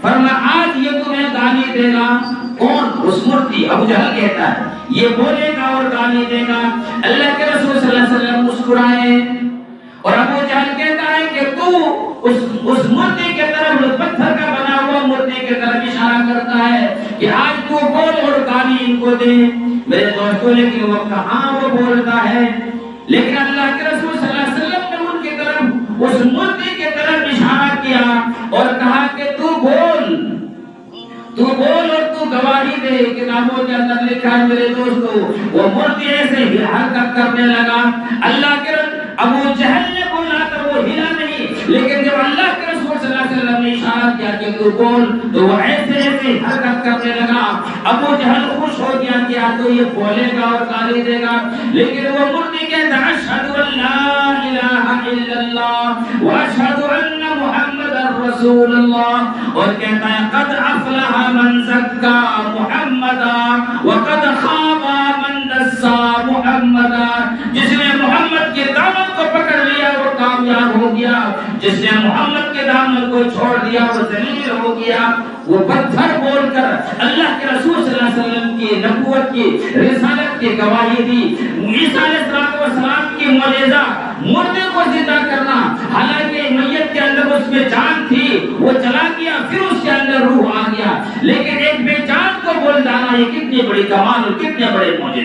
فرمایا آج یہ تمہیں گالی دے گا. کون؟ اس مردی. ابو جہل کہتا ہے یہ بولے گا اور گالی دے گا. اللہ کے رسول صلی اللہ علیہ وسلم مسکرائے اور ابو جہل کہتا ہے کہ تو اس مردے کے طرف، اس پتھر کا بنا ہوا مردے کے طرف اشارہ کرتا ہے کہ آج تو بول اور گالی ان کو دے. میرے دوستوں لیکن وہ کہاں وہ بولتا ہے، لیکن اللہ کے رسول صلی اللہ علیہ وسلم نے ان کی طرف، اس مردے کے طرف اشارہ کیا اور کہا کہ تو بول اور تو گواہی دے. کتابوں کے اندر لکھا ہے میرے دوستو وہ مردے سے ہی حرکت کرنے لگا. اللہ کے ابو جہل نے بولا تو وہ ہلا نہیں، لیکن جب اللہ کے رسول صلی اللہ علیہ وسلم نے اشارہ کیا کہ تو بول تو وہ ایسے حرکت کرنے لگا. ابو جہل خوش ہو گیا کہ تو یہ بولے گا اور گالی دے گا، لیکن وہ مردے کہتا ہے اشہد ان لا الہ الا اللہ واشہد ان محمد رسول اللہ، اور کہتا ہے قد افلح من زکا محمدا وقد خاب من دسا محمدا. جس نے محمد کے دامن کو پکڑ لیا وہ کامیاب ہو گیا، جس نے محمد کے دامن کو چھوڑ دیا وہ ذلیل ہو گیا. وہ پتھر بول کر اللہ کے رسول صلی اللہ علیہ وسلم کی نبوت کی، رسالت کی گواہی دی. عیسیٰ علیہ السلام کی معجزہ مردے کو زندہ کرنا، حالانکہ میت کے اندر اس میں جان تھی، وہ چلا گیا پھر اس کے اندر روح آ گیا، لیکن ایک بے جان کو بول ڈالا. یہ کتنی بڑی کمال اور کتنے بڑے معجزے.